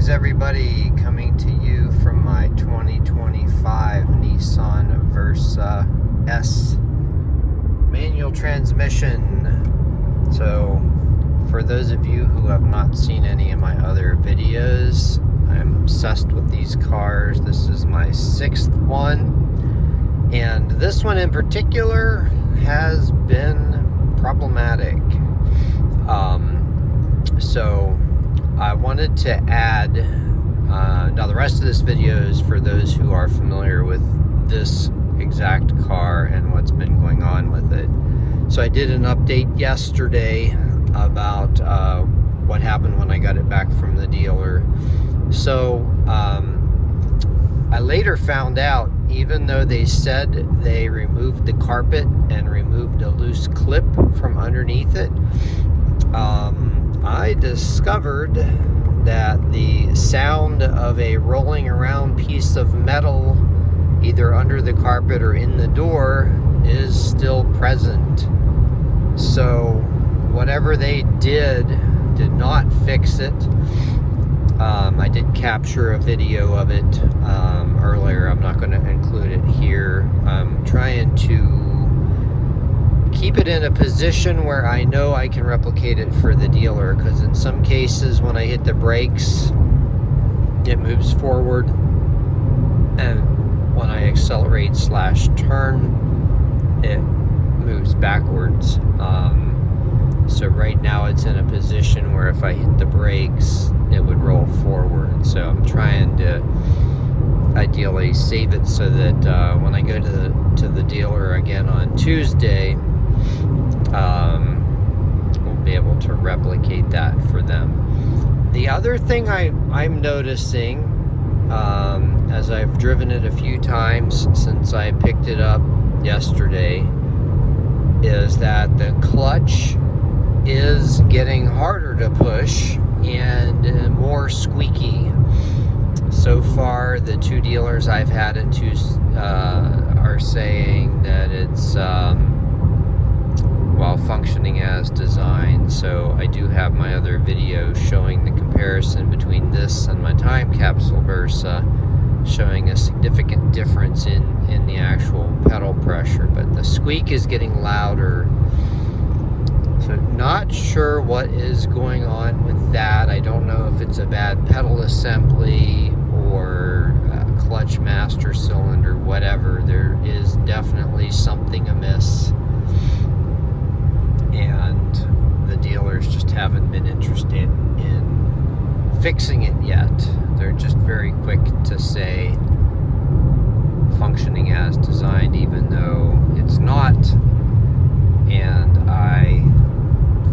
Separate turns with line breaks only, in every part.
Greetings everybody, coming to you from my 2025 Nissan Versa S Manual transmission. So for those of you who have not seen any of my other videos, I'm obsessed with these cars. This is my 6th one, and this one in particular has been problematic. So I wanted to add, now the rest of this video is for those who are familiar with this exact car and what's been going on with it. So I did an update yesterday about what happened when I got it back from the dealer. So I later found out, even though they said they removed the carpet and removed a loose clip from underneath it, I discovered that the sound of a rolling around piece of metal either under the carpet or in the door is still present. So whatever they did not fix it. I did capture a video of it earlier. I'm not going to include it here. I'm trying to keep it in a position where I know I can replicate it for the dealer, because in some cases when I hit the brakes it moves forward, and when I accelerate / turn it moves backwards. So right now it's in a position where if I hit the brakes it would roll forward. So I'm trying to ideally save it so that when I go to the dealer again on Tuesday, we'll be able to replicate that for them. The other thing I'm noticing, as I've driven it a few times since I picked it up yesterday, is that the clutch is getting harder to push and more squeaky. So far, the two dealers I've had it to are saying that it's while functioning as designed. So I do have my other video showing the comparison between this and my time capsule Versa, showing a significant difference in the actual pedal pressure, but the squeak is getting louder. So not sure what is going on with that. I don't know if it's a bad pedal assembly or clutch master cylinder, whatever. There is definitely something amiss, and the dealers just haven't been interested in fixing it yet. They're just very quick to say functioning as designed, even though it's not. And I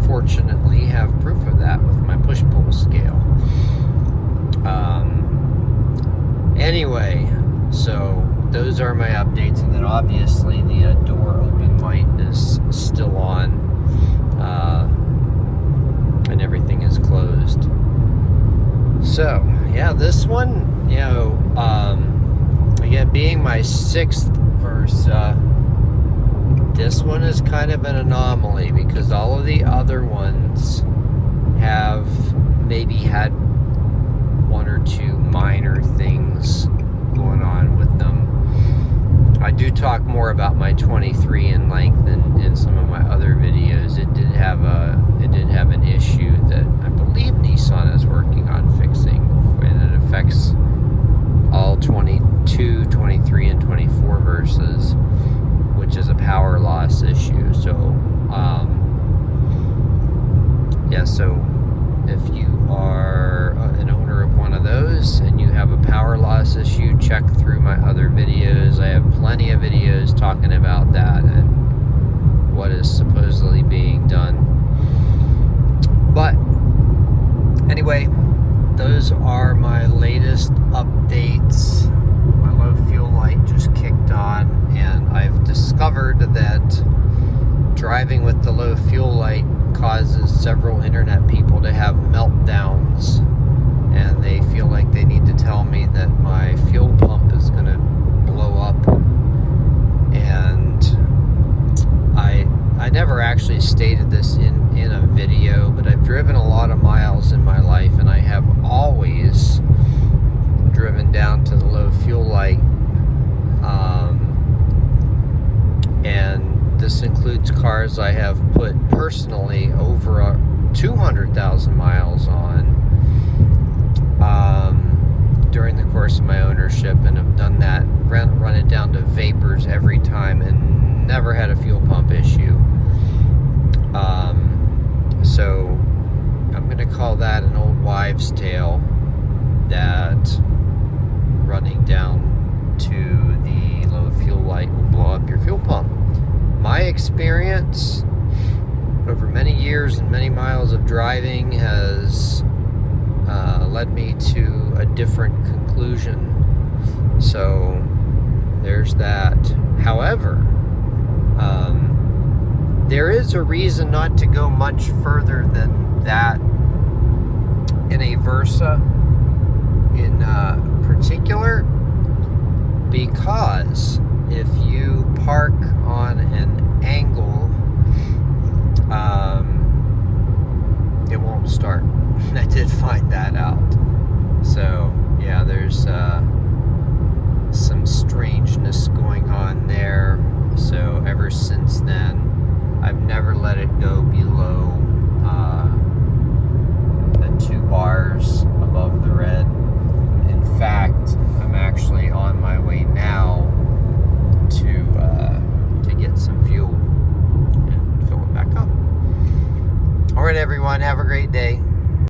fortunately have proof of that with my push-pull scale. Anyway, so those are my updates, and then obviously the door open light is still on, and everything is closed. So yeah, this one, you know, again, being my 6th Versa, this one is kind of an anomaly, because all of the other ones have maybe had one or two minor things going on with them. I do talk more about my 23 in length in some of my other videos. It did have an issue that I believe Nissan is working on fixing, and it affects all 22, 23, and 24 Versas, which is a power loss issue. So yeah, so if you are an owner of one of those and you have a power loss issue, check through my other videos. I have plenty of videos talking about that and what is supposedly being done. But anyway, those are my latest updates. My low fuel light just kicked on, and I've discovered that driving with the low fuel light causes several internet people to have meltdowns, and they feel like they need to tell me that my fuel pump is going to blow up. And I never actually stated this in a video, but I've driven a lot of miles in my life, and I have always dog's tail that running down to the low fuel light will blow up your fuel pump. My experience over many years and many miles of driving has led me to a different conclusion. So there's that. However, there is a reason not to go much further than that in a Versa in particular, because if you park on an angle, it won't start. I did find that out. So yeah, there's some strangeness going on there. So ever since then, I've never let it go below the 2 bars above the red. In fact, I'm actually on my way now to get some fuel and fill it back up. All right, everyone, have a great day.